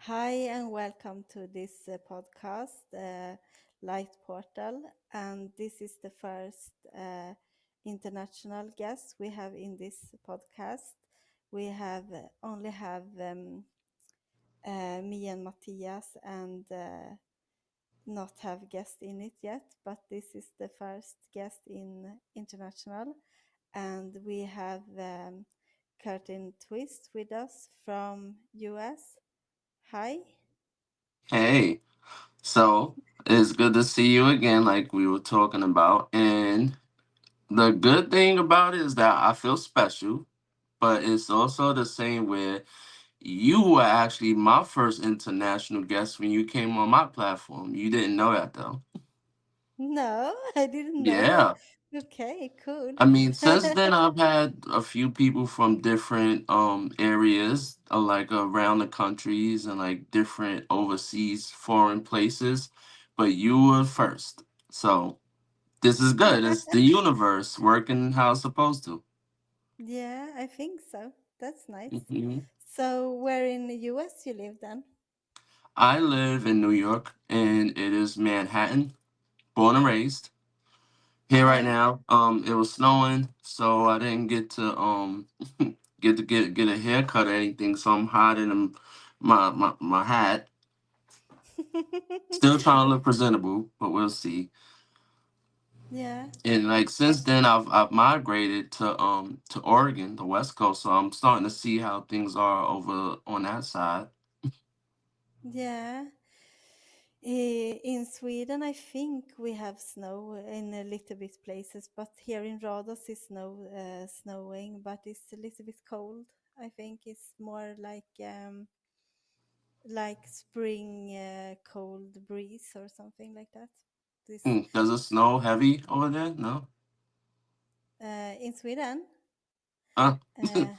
Hi, and welcome to this podcast, Lightportal. And this is the first international guest we have in this podcast. We have only have me and Matthias, and not have guest in it yet. But this is the first guest in international, and we have Curtin Twist with us from US. Hi. Hey, so it's good to see you again, like we were talking about. And the good thing about it is that I feel special, but it's also the same where you were actually my first international guest when you came on my platform. You didn't know that though. No, I didn't know. Yeah. Okay, cool. I mean, since then I've had a few people from different areas, like around the countries and like different overseas foreign places, but you were first. So this is good. It's the universe working how it's supposed to. Yeah, I think so. That's nice. hmm So, where in the US you live then? I live in New York, and it is Manhattan, born and raised. Here right Ah, now, it was snowing, so I didn't get to get a haircut or anything. So I'm hiding in my hat. Still trying to look presentable, but we'll see. yeah, And like since then, I've migrated to Oregon, the West Coast. So I'm starting to see how things are over on that side. yeah. In Sweden, I think we have snow in a little bit places, but here in Rhodos it's snowing, but it's a little bit cold. I think it's more like spring cold breeze or something like that. This Does it snow heavy over there? No. in Sweden. Uh, Uh,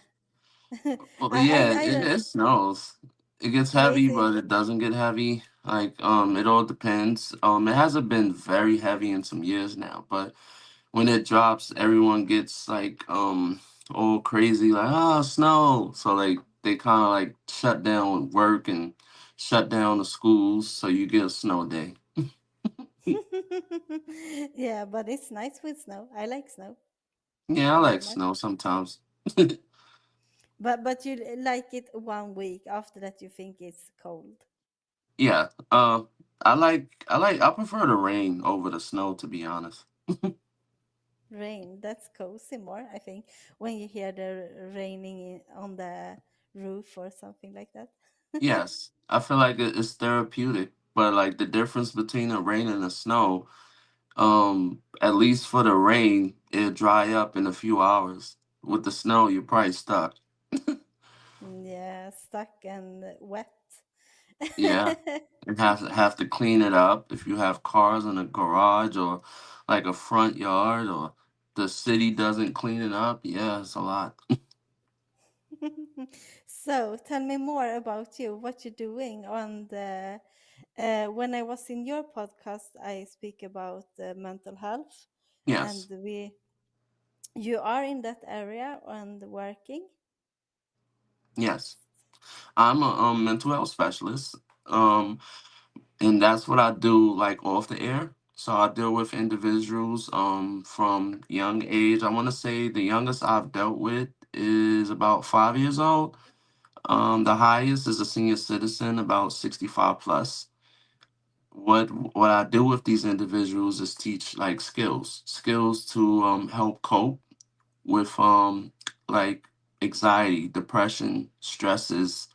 well, yeah, I don't. it snows. It gets Oh, is heavy, it? but it doesn't get heavy. Like it all depends. It hasn't been very heavy in some years now, but when it drops, everyone gets like all crazy, like snow. So like they kind of like shut down work and shut down the schools, so you get a snow day. Yeah, but it's nice with snow. I like snow Yeah, I very like much. snow sometimes. But you like it 1 week after that you think it's cold. Yeah, I prefer the rain over the snow, to be honest. Rain, that's cozy more, I think, when you hear the raining on the roof or something like that. Yes, I feel like it's therapeutic, but like the difference between the rain and the snow, at least for the rain, it'll dry up in a few hours. With the snow, you're probably stuck. Yeah, stuck and wet. Yeah, and have to clean it up if you have cars in a garage or like a front yard or the city doesn't clean it up. Yeah, it's a lot. So tell me more about you, what you're doing on the when I was in your podcast, I speak about mental health, and Yes, we you are in that area and working. yes. I'm a mental health specialist. Um, and that's what I do like off the air. So I deal with individuals from young age. I want to say the youngest I've dealt with is about 5 years old. The highest is a senior citizen, about 65 plus. What I do with these individuals is teach like skills to help cope with like anxiety, depression, stresses,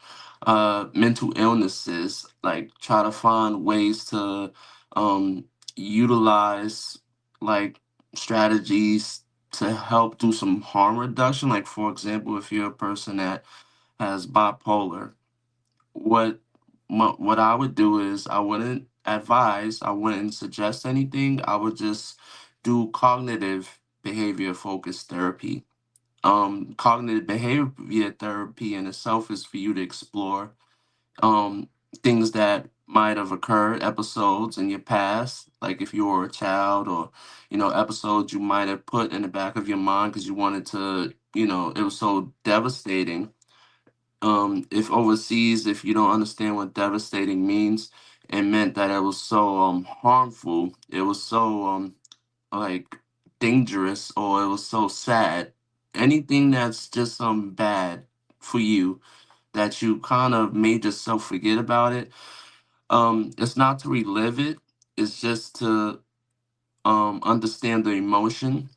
mental illnesses, like try to find ways to um utilize like strategies to help do some harm reduction. Like for example, if you're a person that has bipolar, what what I would do is I wouldn't advise, I wouldn't suggest anything. I would just do cognitive behavior focused therapy. Cognitive behavior therapy in itself is for you to explore um things that might have occurred, episodes in your past, like if you were a child, or episodes you might have put in the back of your mind because you wanted to, it was so devastating If overseas, if you don't understand what devastating means, it meant that it was so harmful. It was so like dangerous, or it was so sad. Anything that's just bad for you, that you kind of made yourself forget about it. It's not to relive it. It's just to understand the emotion.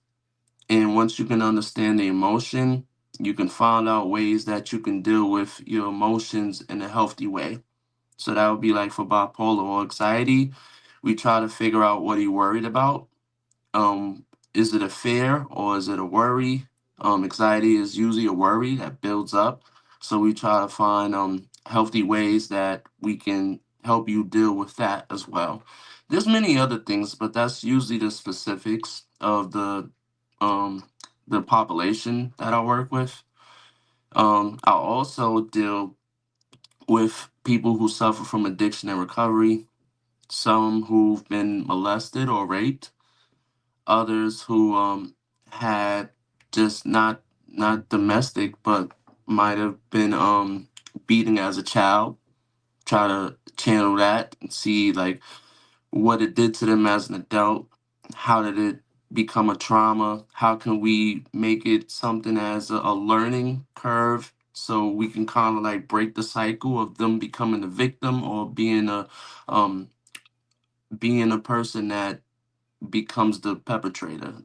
And once you can understand the emotion, you can find out ways that you can deal with your emotions in a healthy way. So that would be like for bipolar or anxiety. We try to figure out what you're worried about. Is it a fear or is it a worry? Anxiety is usually a worry that builds up. So we try to find healthy ways that we can help you deal with that as well. There's many other things, but that's usually the specifics of um the population that I work with. I also deal with people who suffer from addiction and recovery, some who've been molested or raped, others who had just not domestic but might have been beaten as a child. Try to channel that and see like what it did to them as an adult. How did it become a trauma? How can we make it something as a learning curve, so we can kind of like break the cycle of them becoming a victim or um being a person that becomes the perpetrator,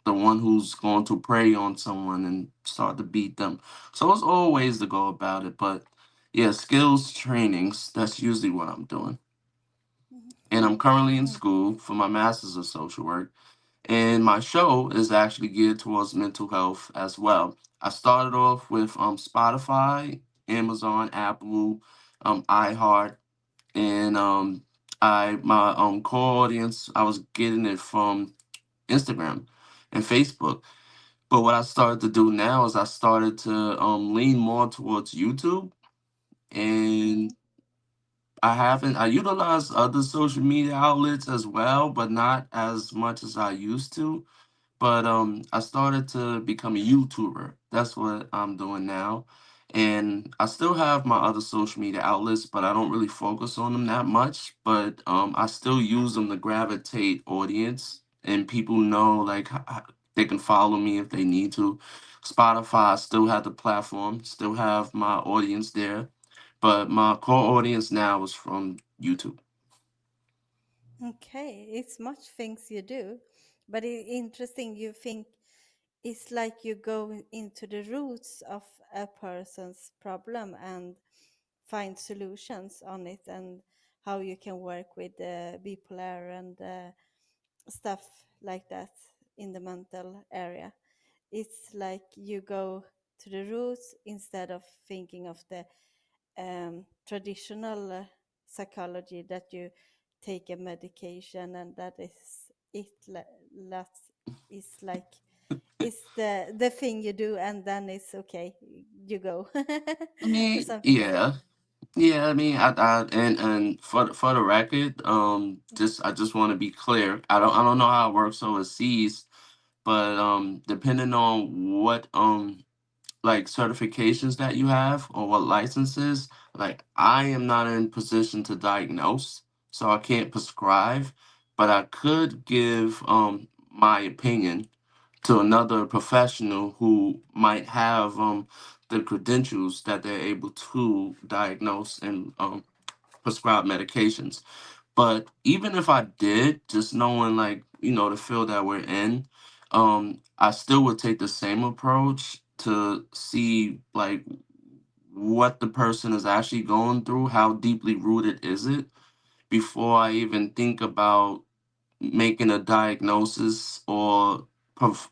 the one who's going to prey on someone and start to beat them. So it's all ways to go about it. But yeah, skills trainings, that's usually what I'm doing. And I'm currently in school for my master's of social work. And my show is actually geared towards mental health as well. I started off with Spotify, Amazon, Apple, iHeart, and I my core audience, I was getting it from Instagram and Facebook. But what I started to do now is I started to lean more towards YouTube, and I utilize other social media outlets as well, but not as much as I used to. But I started to become a YouTuber. That's what I'm doing now. And I still have my other social media outlets, but I don't really focus on them that much. But I still use them to gravitate audience, and people know like they can follow me if they need to. Spotify, I still have the platform, still have my audience there, but my core audience now is from YouTube. Okay, it's much things you do, but interesting. You think it's like you go into the roots of a person's problem and find solutions on it, and how you can work with bipolar and stuff like that in the mental area. It's like you go to the roots instead of thinking of the traditional psychology, that you take a medication and that is it. That is like it's the thing you do, and then it's okay, you go I or mean, something. yeah. Yeah, I mean, and for the record, just I just want to be clear. I don't know how it works overseas, but depending on what like certifications that you have or what licenses, like I am not in position to diagnose, so I can't prescribe, but I could give my opinion to another professional who might have the credentials that they're able to diagnose and prescribe medications. But even if I did, just knowing like, the field that we're in, I still would take the same approach to see like what the person is actually going through, how deeply rooted is it, before I even think about making a diagnosis or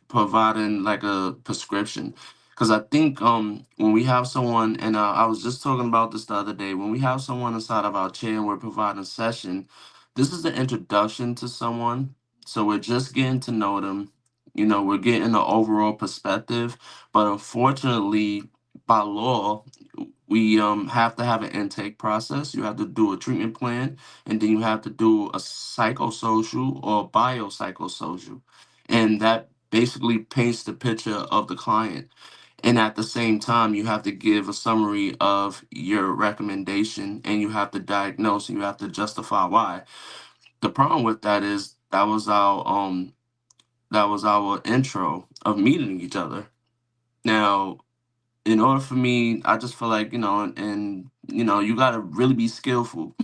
providing like a prescription. Because I think when we have someone, and I was just talking about this the other day, when we have someone inside of our chair and we're providing a session, this is the introduction to someone. So we're just getting to know them. We're getting the overall perspective. But unfortunately, by law, we have to have an intake process. You have to do a treatment plan, and then you have to do a psychosocial or biopsychosocial, and that basically paints the picture of the client. And at the same time, you have to give a summary of your recommendation, and you have to diagnose, and you have to justify why. The problem with that is that was our intro of meeting each other. Now, in order for me, I just feel like, and you gotta really be skillful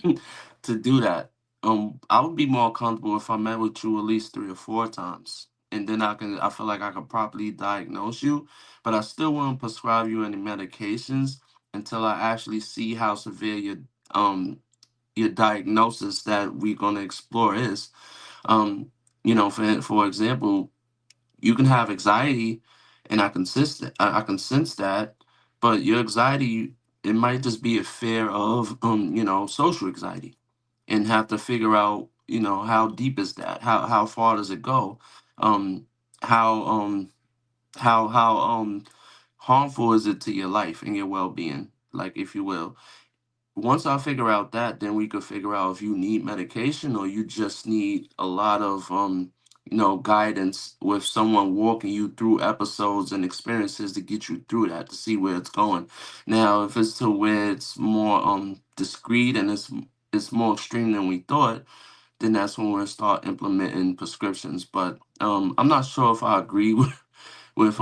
to do that. I would be more comfortable if I met with you at least 3 or 4 times, and then I feel like I could properly diagnose you, but I still won't prescribe you any medications until I actually see how severe um your diagnosis that we're gonna explore is. Um, for example, you can have anxiety, and I can sense that, but your anxiety, it might just be a fear of social anxiety, and have to figure out, how deep is that, how far does it go, um how how harmful is it to your life and your well-being, like, if you will. Once I figure out that, then we could figure out if you need medication or you just need a lot of guidance with someone walking you through episodes and experiences to get you through that, to see where it's going. Now, if it's to where it's more discreet and it's more extreme than we thought, then that's when we'll start implementing prescriptions. But I'm not sure if I agree with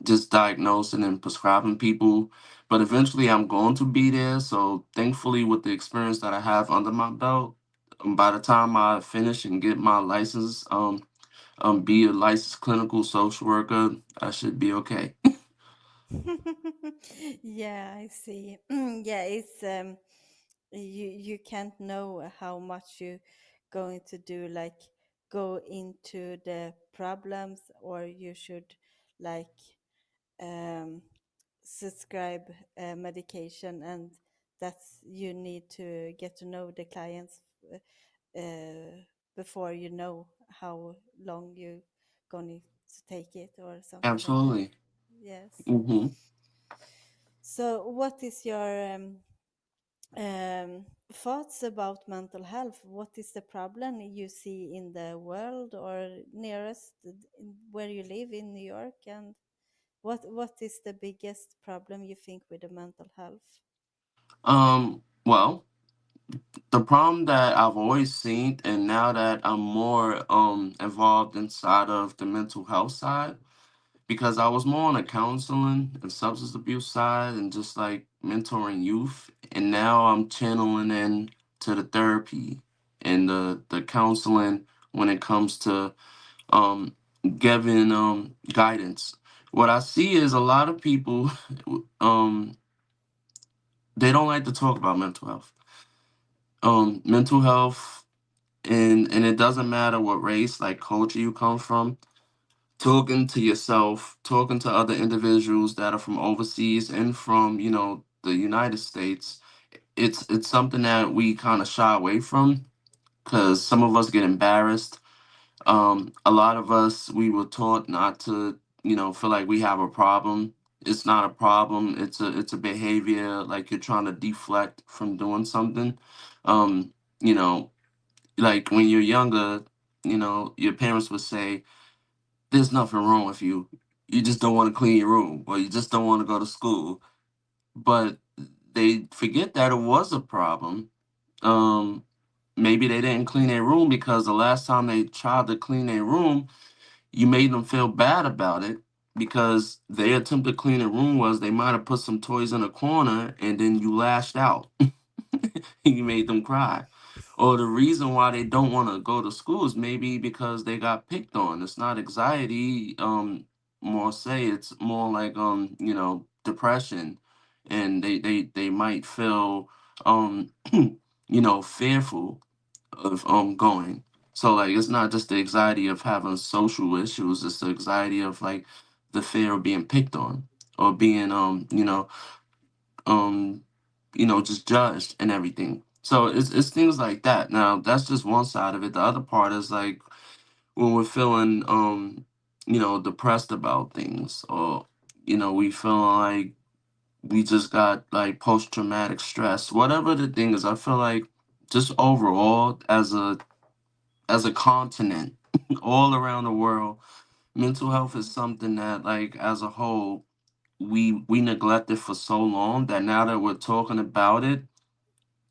just diagnosing and prescribing people, but eventually I'm going to be there. So thankfully, with the experience that I have under my belt, by the time I finish and get my license, be a licensed clinical social worker, I should be okay. Yeah, I see. Yeah, it's you can't know how much you going to do, like go into the problems, or you should like um subscribe medication, and that's you need to get to know the clients before you know how long you going to take it or something like that. Absolutely. Yes. Hmm. So, what is your thoughts about mental health? What is the problem you see in the world or nearest where you live in New York? And what is the biggest problem you think with the mental health? Well, the problem that I've always seen, and now that I'm more involved inside of the mental health side, because I was more on the counseling and substance abuse side and just like mentoring youth, and now I'm channeling in to the therapy and the counseling when it comes to um giving guidance. What I see is a lot of people um they don't like to talk about mental health. Mental health, and it doesn't matter what race, like culture you come from, talking to yourself, talking to other individuals that are from overseas and from, the United States, it's something that we kind of shy away from because some of us get embarrassed. A lot of us, we were taught not to, feel like we have a problem. It's not a problem. It's a behavior, like you're trying to deflect from doing something. Um, you know, like when you're younger, your parents would say, there's nothing wrong with you. You just don't want to clean your room, or you just don't want to go to school. But they forget that it was a problem. Um, Maybe they didn't clean their room because the last time they tried to clean their room, you made them feel bad about it because their attempt to clean the room was they might have put some toys in a corner and then you lashed out. You made them cry. Or the reason why they don't want to go to school is maybe because they got picked on. It's not anxiety, more say it's more like depression, and they might feel fearful of going. So like it's not just the anxiety of having social issues, it's the anxiety of like the fear of being picked on or being um just judged and everything. So it's things like that. Now that's just one side of it. The other part is like when we're feeling depressed about things, or we feeling like we just got like post traumatic stress. Whatever the thing is, I feel like just overall as a continent all around the world, mental health is something that like as a whole we neglected for so long that now that we're talking about it,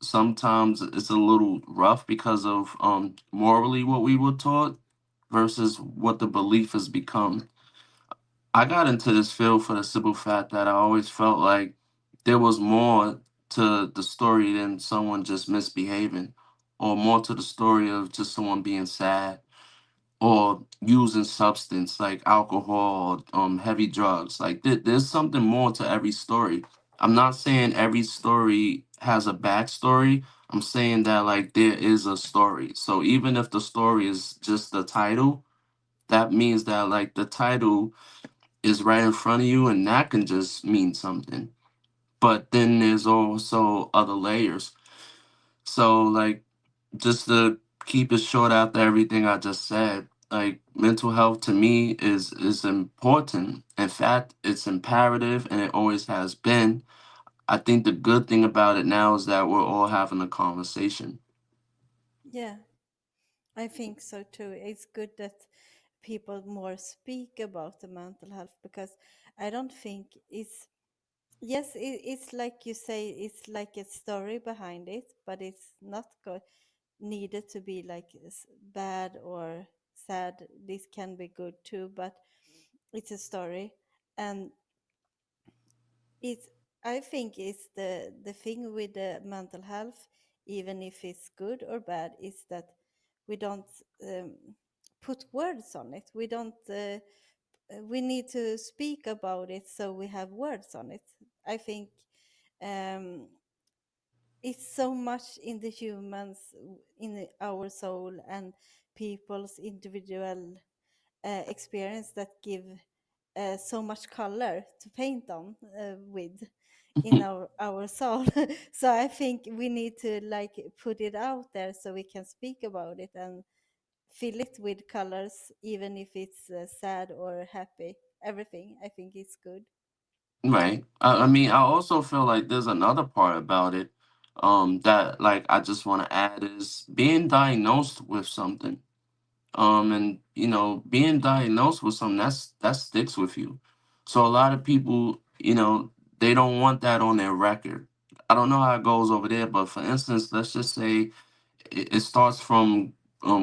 sometimes it's a little rough because of morally what we were taught versus what the belief has become. I got into this field for the simple fact that I always felt like there was more to the story than someone just misbehaving, or more to the story of just someone being sad or using substance like alcohol, heavy drugs. Like there's something more to every story. I'm not saying every story has a backstory. I'm saying that like there is a story. So even if the story is just the title, that means that like the title is right in front of you, and that can just mean something. But then there's also other layers. So like just to keep it short after everything I just said, like mental health to me is important. In fact, it's imperative and it always has been. I think the good thing about it now is that we're all having a conversation. Yeah, I think so too. It's good that people more speak about the mental health, because I don't think it's, yes, it's like you say, it's like a story behind it, but it's not needed to be like bad or sad. This can be good too, but it's a story. And it's, I think it's the thing with the mental health, even if it's good or bad, is that we don't um, put words on it. We don't we need to speak about it so we have words on it. I think um, it's so much in the humans, in our soul and people's individual experience, that give so much color to paint on with in our soul. So I think we need to like put it out there so we can speak about it and fill it with colors, even if it's sad or happy. Everything, I think, is good. Right. I mean, I also feel like there's another part about it that like I just want to add is being diagnosed with something. And being diagnosed with something that sticks with you. So a lot of people, they don't want that on their record. I don't know how it goes over there, but for instance, let's just say it starts from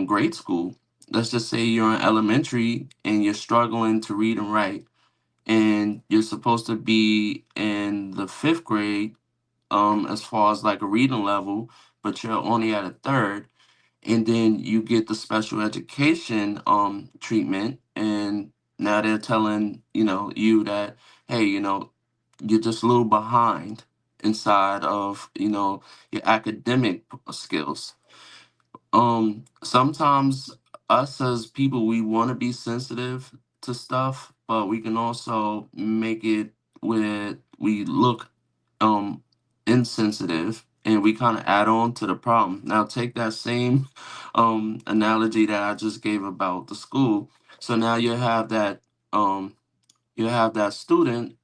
grade school. Let's just say you're in elementary and you're struggling to read and write, and you're supposed to be in the fifth grade, as far as like a reading level, but you're only at a third, and then you get the special education treatment, and now they're telling you that, hey, you're just a little behind inside of your academic skills. Sometimes us as people, we want to be sensitive to stuff, but we can also make it where we look um insensitive, and we kind of add on to the problem. Now take that same analogy that I just gave about the school. So now um you have that student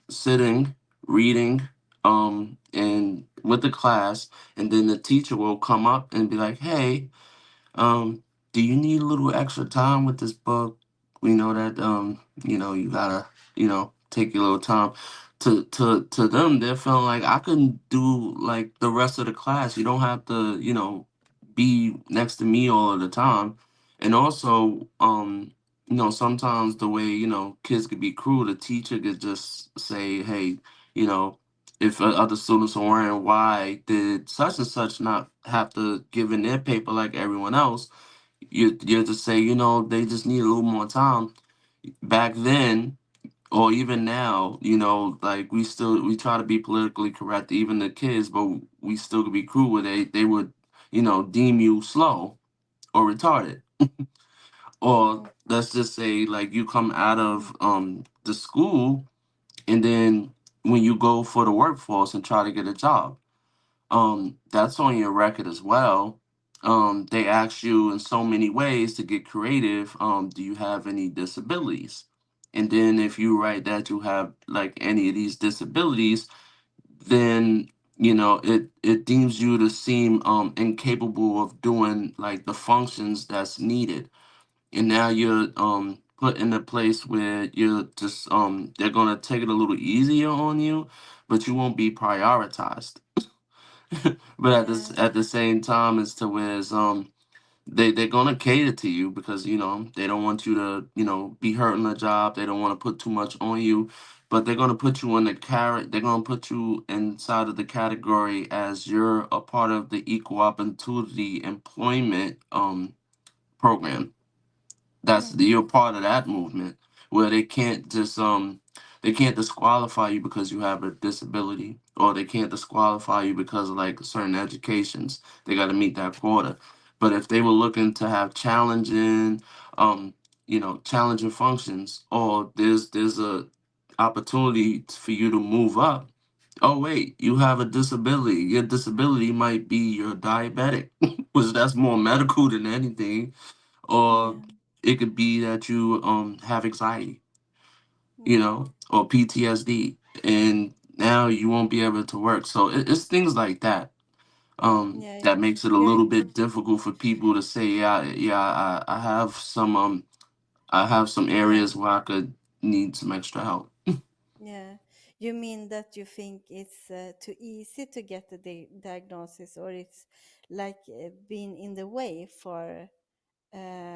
sitting reading and with the class, and then the teacher will come up and be like, hey, do you need a little extra time with this book? We know that you gotta, take your little time. To them, they're feeling like I can do like the rest of the class. You don't have to, be next to me all of the time. And also, sometimes the way, kids could be cruel, the teacher could just say, hey, you know, if other students are wondering why did such and such not have to give in their paper like everyone else, you have to say, they just need a little more time. Back then, or even now, like we try to be politically correct, even the kids, but we still could be cruel where they would, deem you slow or retarded. Or Mm. let's just say like you come out of the school, and then when you go for the workforce and try to get a job, that's on your record as well. They ask you in so many ways to get creative. Do you have any disabilities? And then if you write that you have like any of these disabilities, then it deems you to seem incapable of doing like the functions that's needed. And now you're put in a place where you're just they're gonna take it a little easier on you, but you won't be prioritized. But yeah, at the same time, it's to where it's, they're gonna cater to you because they don't want you to be hurting the job. They don't want to put too much on you, but they're gonna put you in the carrot. They're gonna put you inside of the category as you're a part of the equal opportunity employment program. You're mm, part of that movement where they can't disqualify you because you have a disability, or they can't disqualify you because of like certain educations. They got to meet that quota. But if they were looking to have um challenging functions, or there's a opportunity for you to move up. Oh wait, you have a disability. Your disability might be you're diabetic, which that's more medical than anything, or yeah, it could be that you have anxiety, mm, or PTSD, and now you won't be able to work. So it's things like that yeah, that makes it a yeah, little bit difficult for people to say, yeah, yeah, I have some yeah, areas where I could need some extra help. yeah. You mean that you think it's too easy to get the diagnosis, or it's like being in the way for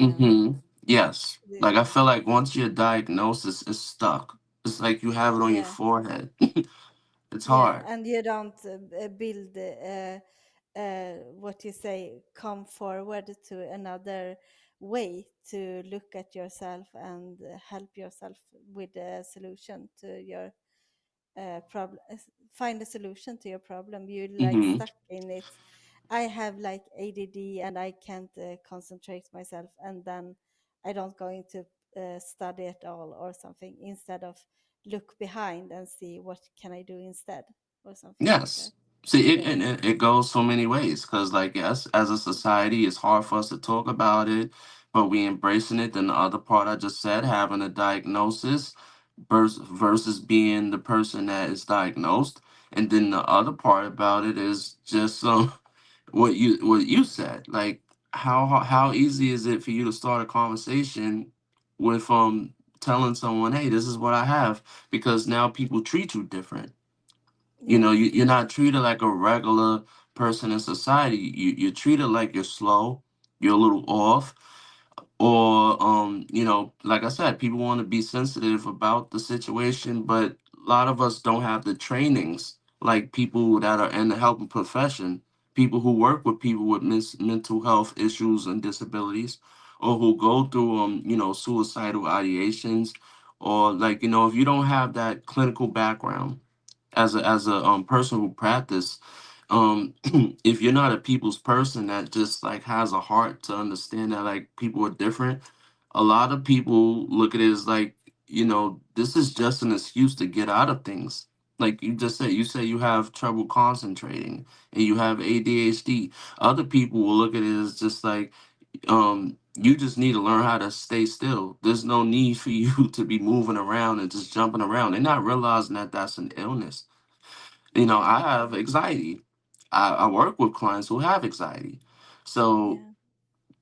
Mm-hmm. Yes, the, like I feel like once your diagnosis is stuck, it's like you have it on your yeah, forehead. It's yeah, hard. and you don't build what you say, come forward to another way to look at yourself and help yourself with a solution to your problem, find a solution to your problem. You like Mm-hmm. stuck in it. I have like ADD and I can't concentrate myself, and then I don't going to study at all or something, instead of look behind and see what can I do instead, or something like that. Yes. See, Yeah, it goes so many ways because, like, yes, as a society, it's hard for us to talk about it, but we embracing it. Then the other part I just said, having a diagnosis versus being the person that is diagnosed, and then the other part about it is just what you said, like how easy is it for you to start a conversation with telling someone, hey, this is what I have, because now people treat you different. yes, You're not treated like a regular person in society. You're treated like you're slow, you're a little off, or like I said, people want to be sensitive about the situation, but a lot of us don't have the trainings like people that are in the helping profession, people who work with people with mental health issues and disabilities, or who go through suicidal ideations, or like if you don't have that clinical background as a person who practice, if you're not a people's person that just like has a heart to understand that like people are different, a lot of people look at it as like, this is just an excuse to get out of things. Like you say you have trouble concentrating and you have ADHD. Other people will look at it as just like, you just need to learn how to stay still. There's no need for you to be moving around and just jumping around. They're not realizing that that's an illness. yeah, I have anxiety. I work with clients who have anxiety. So yeah,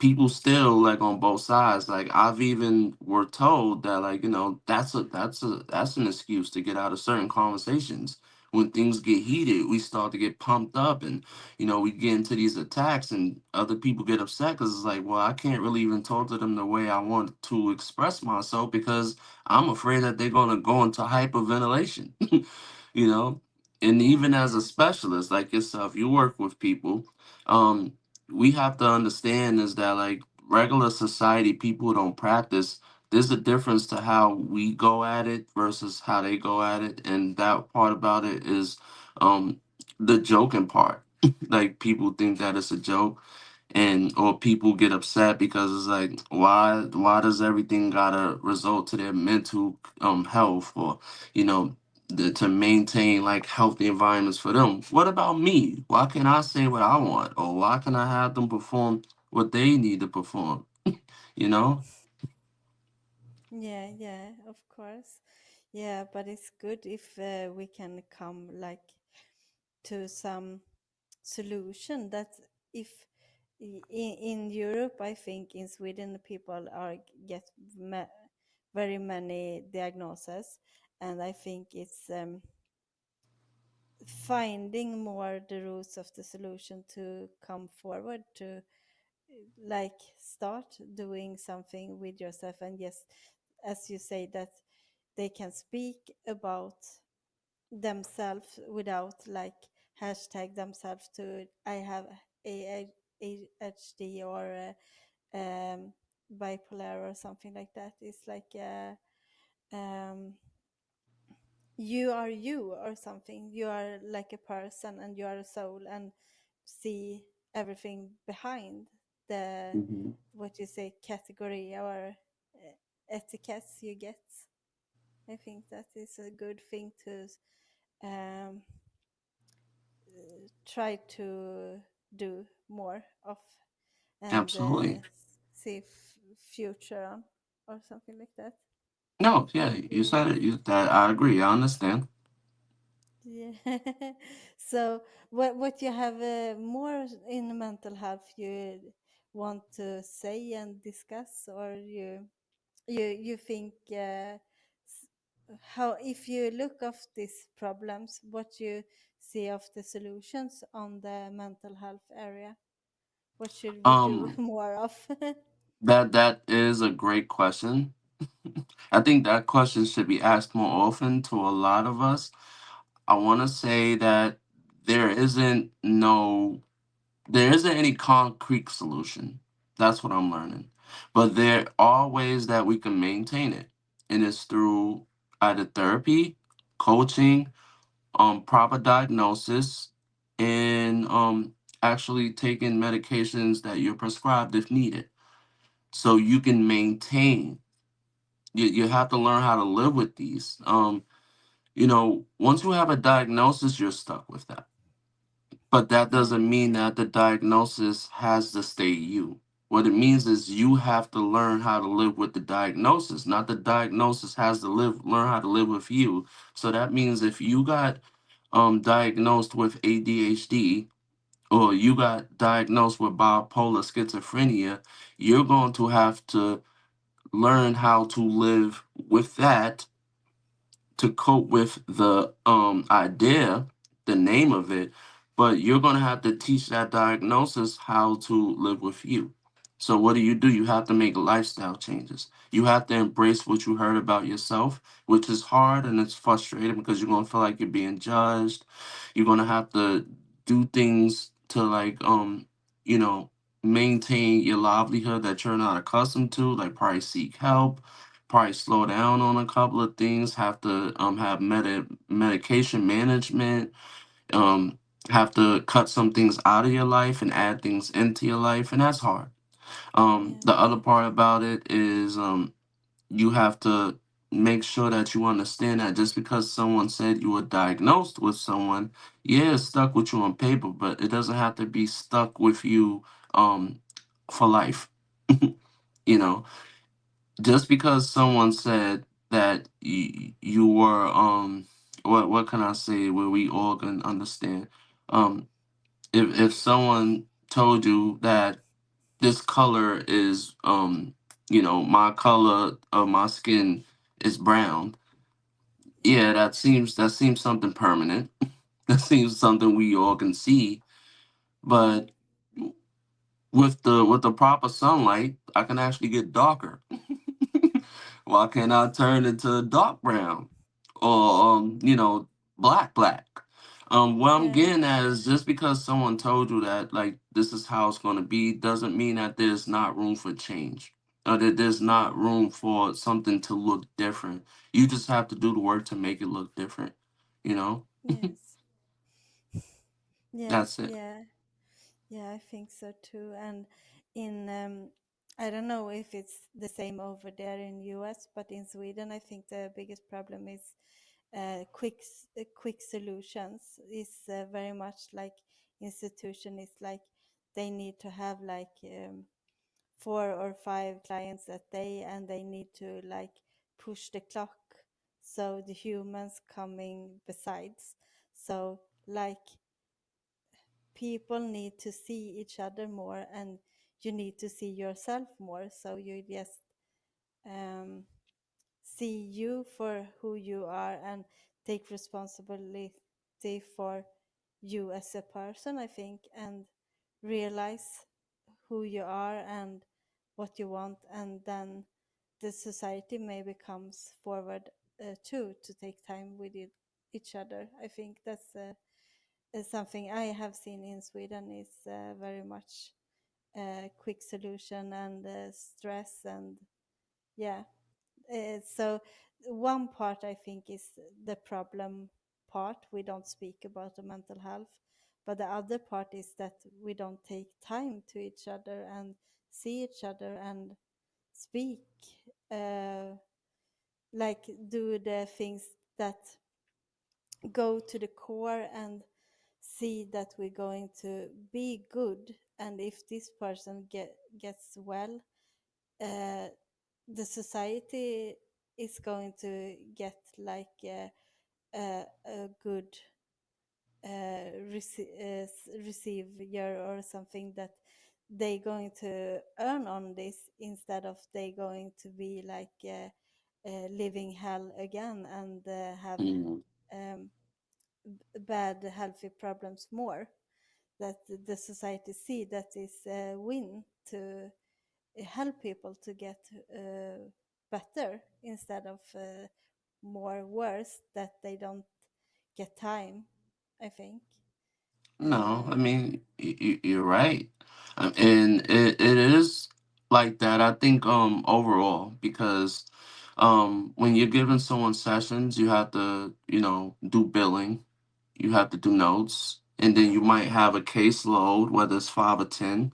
people still like on both sides. Like I've even were told that like, that's an excuse to get out of certain conversations. When things get heated, we start to get pumped up, and we get into these attacks, and other people get upset because it's like, well, I can't really even talk to them the way I want to express myself because I'm afraid that they're gonna go into hyperventilation. you know and yeah, even as a yeah, specialist like yourself, you work with people. um we have to understand is that like regular society people don't practice. There's a difference to how we go at it versus how they go at it, and that part about it is um the joking part. Like people think that it's a joke, and or people get upset because it's like, why does everything gotta result to their mental health, or you know to maintain like healthy environments for them. What about me? Why can't I say what I want, or why can I have them perform what they need to perform? you know yeah, yeah, of course. Yeah, but it's good if we can come like to some solution that, if in Europe, I think in Sweden people are get very many diagnoses, and I think it's finding more the roots of the solution to come forward to like start doing something with yourself. And yes, as you say, that they can speak about themselves without like hashtag themselves to I have ADHD or bipolar or something like that. It's like um, you are you or something. You are like a person and you are a soul, and see everything behind the Hmm. what you say category or etiquettes you get. I think that is a good thing to um, try to do more of, and Absolutely. see future on or something like that. No, yeah, you Yeah. said it. That I agree. I understand. Yeah. So what you have more in mental health you want to say and discuss, or you think how if you look of these problems, what you see of the solutions on the mental health area? What should we do Um, more of? that is a great question. I think that question should be asked more often to a lot of us. I want to say that there isn't no there isn't any concrete solution. That's what I'm learning. But there are ways that we can maintain it. And it's through either therapy, coaching, proper diagnosis, and actually taking medications that you're prescribed if needed. So you can maintain. You have to learn how to live with these. Once you have a diagnosis, you're stuck with that. But that Yeah. doesn't mean that the diagnosis has to stay you. What it means is you have to learn how to live with the diagnosis, not the diagnosis has to learn how to live with you. So that means if you got diagnosed with ADHD, or you got diagnosed with bipolar schizophrenia, you're going to have to learn how to live with that to cope with the idea, the name of it, but you're going to have to teach that diagnosis how to live with you. So what do? You have to make lifestyle changes. You have to embrace what you heard about yourself, which is hard and it's frustrating because you're going to feel like you're being judged. You're going to have to do things to you know, maintain your livelihood that you're not accustomed to, like probably seek help, probably slow down on a couple of things, have to have medication management, um have to cut some things out of your life and add things into your life, and that's hard. Yeah. The other part about it is you have to make sure that you understand that just because someone said you were diagnosed with someone, yeah, it's stuck with you on paper, but it doesn't have to be stuck with you um for life. you know just because someone said that you were what can I say where we all can understand, um if someone told you that this color is my color of my skin is brown, yeah, Yeah. that seems something permanent. That seems something we all can see, Yeah. but with the proper sunlight I can actually get darker. Why can't I turn into dark brown or black? What I'm Yeah. getting at is just because someone told you that like this is how it's gonna be doesn't mean that there's not room for change. Or that there's not Yeah. room for something to look different. You just have to do the work to make it look different. You know? Yes. Yeah. That's it. Yeah. Yeah, I think so too. And in I don't know if it's the same over there in US, but in Sweden, I think the biggest problem is quick solutions. Is very much like institution is like they need to have like 4 or 5 clients a day, and they need to like push the clock so the humans coming besides. So like people need to see each other more, and you need to see yourself more, so you just um, see you for who you are and take responsibility for you as a person, I think, and realize who you are and what you want, and then the society maybe comes forward too, to take time with each other. I think that's something I have seen in Sweden is very much quick solution and stress, and yeah. So one part I think is the problem part. We don't speak about the mental health, but the other part is that we don't take time to each other and see each other and speak, uh, like do the things that go to the core and see that we're going to be good. And if this person gets well, uh, the society is going to get like a good receiver or something, that they going to earn on this, instead of they going to be like living hell again and have Mm. um, bad healthy problems more. That the society see that is a win to help people to get better, instead of more worse, that they don't get time, I think. No, I uh, mean you're right, and it is like that. I think overall because when you're giving someone sessions, you have to do billing, you have to do notes, and then you might have a caseload, whether it's 5 or 10,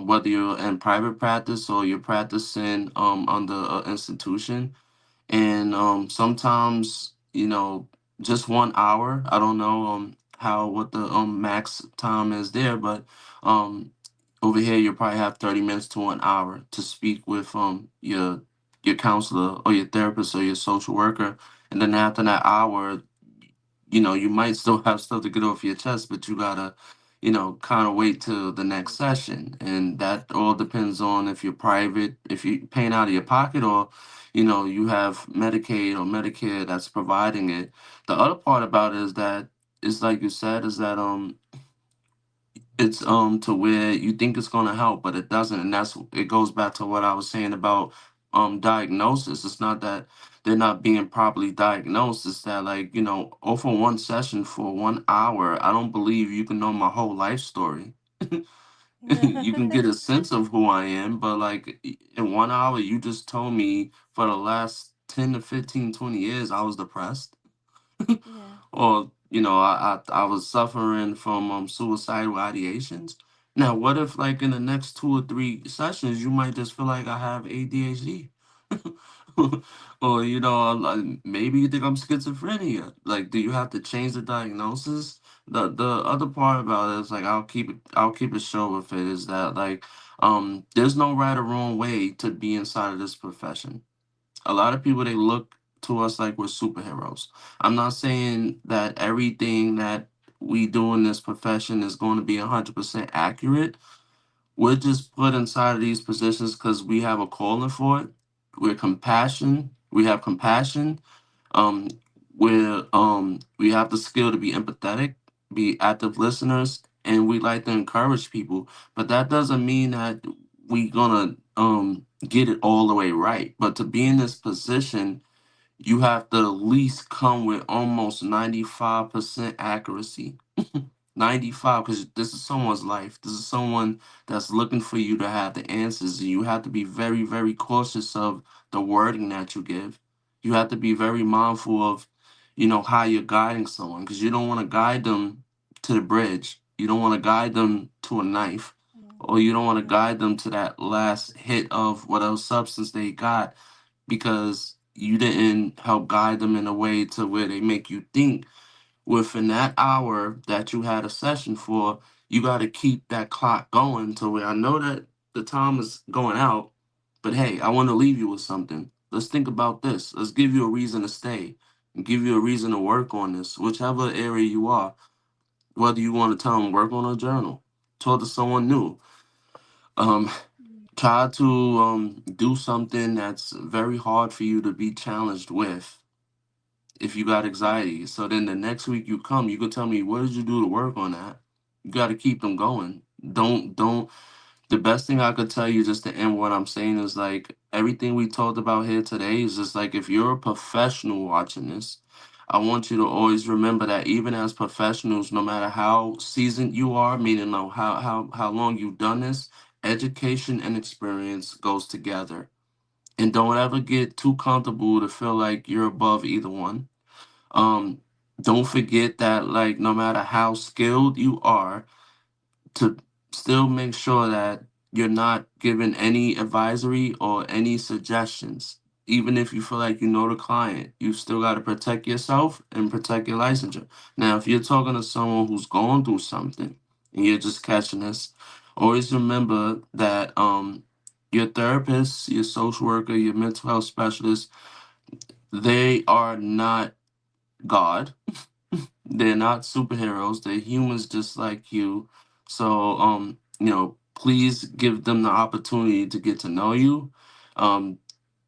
whether you're in private practice or you're practicing under an institution. And sometimes just 1 hour. I don't know how what the max time is there, but um over here you probably have 30 minutes to 1 hour to speak with your counselor or your therapist or your social worker. And then after that hour, you might still have stuff to get off your chest, but you gotta, kind of wait till the next session. And that all depends on if you're private, if you're paying out of your pocket, or, you have Medicaid or Medicare that's providing it. The other part about it is that it's like you said, is that it's to where you think it's gonna help, but it doesn't, and that's it goes back to what I was saying about diagnosis. It's not that they're not being properly diagnosed. It's that, like, over one session for 1 hour, I don't believe you can know my whole life story. You can get a sense of who I am, but like in 1 hour, you just told me for the last 10 to 15, 20 years I was depressed, yeah. or I was suffering from suicidal ideations. Now, what if, like, in the next 2 or 3 sessions, you might just feel like I have ADHD, or maybe you think I'm schizophrenia. Like, do you have to change the diagnosis? The other part about it is, like, I'll keep it short with it, is that, like, there's no right or wrong way to be inside of this profession. A lot of people, they look to us like we're superheroes. I'm not saying that everything that we do in this profession is going to be 100% accurate. We're just put inside of these positions because we have a calling for it. We have compassion. um we have the skill to be empathetic, be active listeners, and we like to encourage people. But that doesn't mean that we gonna get it all the way right. But to be in this position, you have to at least come with almost 95% accuracy. 95, because this is someone's life. This is someone that's looking for you to have the answers. And you have to be very, very cautious of the wording that you give. You have to be very mindful of, how you're guiding someone, because you don't want to guide them to the bridge. You don't want to guide them to a knife, Mm. or you don't want to Yeah. guide them to that last hit of whatever substance they got, because you didn't help guide them in a way to where they make you think within that hour that you had a session for. You got to keep that clock going to where I know that the time is going out, but hey, I want to leave you with something. Let's think about this. Let's give you a reason to stay and give you a reason to work on this, whichever area you are. Whether you want to tell them work on a journal, talk to someone new, um, try to do something that's very hard for you to be challenged with if you got anxiety. So then the next week you come, you can tell me, what did you do to work on that? You got to keep them going. Don't. The best thing I could tell you, just to end what I'm saying, is like everything we talked about here today is just like, if you're a professional watching this, I want you to always remember that even as professionals, no matter how seasoned you are, meaning like how long you've done this, education and experience goes together. And don't ever get too comfortable to feel like you're above either one. um, don't forget that, like, no matter how skilled you are, to still make sure that you're not giving any advisory or any suggestions. Even if you feel like you know the client, you still got to protect yourself and protect your licensure. Now, if you're talking to someone who's going through something and you're just catching this, always remember that your therapist, your social worker, your mental health specialist, they are not God. They're not superheroes. They're humans just like you. So, please give them the opportunity to get to know you. Um,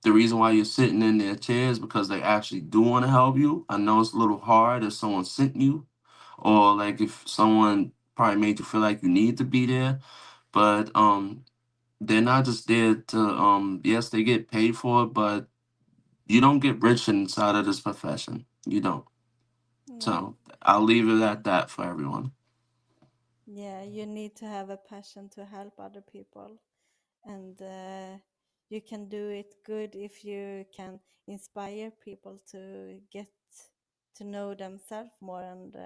the reason why you're sitting in their chairs because they actually do want to help you. I know it's a little hard if someone sent you, or like if someone probably made you feel like you need to be there. But they're not just there to yes, they get paid for it, but you don't get rich inside of this profession. You don't. No. So I'll leave it at that for everyone. Yeah, you need to have a passion to help other people, and you can do it good if you can inspire people to get to know themselves more, and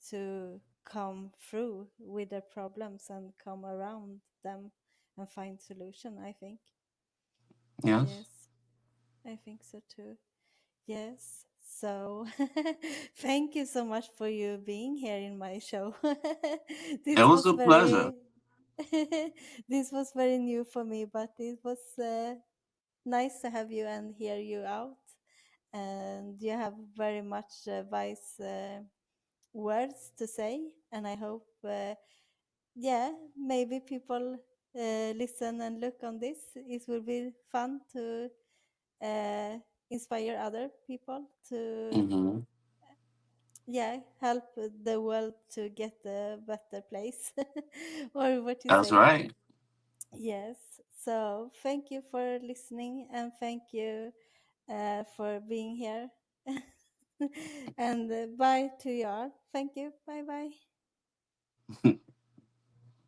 to come through with their problems and come around them and find solution, I think. Yes. Yes, I think so too. Yes. So thank you so much for you being here in my show. It This was was a pleasure. very this was very new for me, but it was nice to have you and hear you out. And you have very much wise words to say, and I hope yeah, maybe people listen and look on this. It will be fun to uh, inspire other people to, Hmm. yeah, help the world to get a better place, or what you That's say. right. Yes. So thank you for listening, and thank you for being here. And bye to you all. Thank you. Bye bye.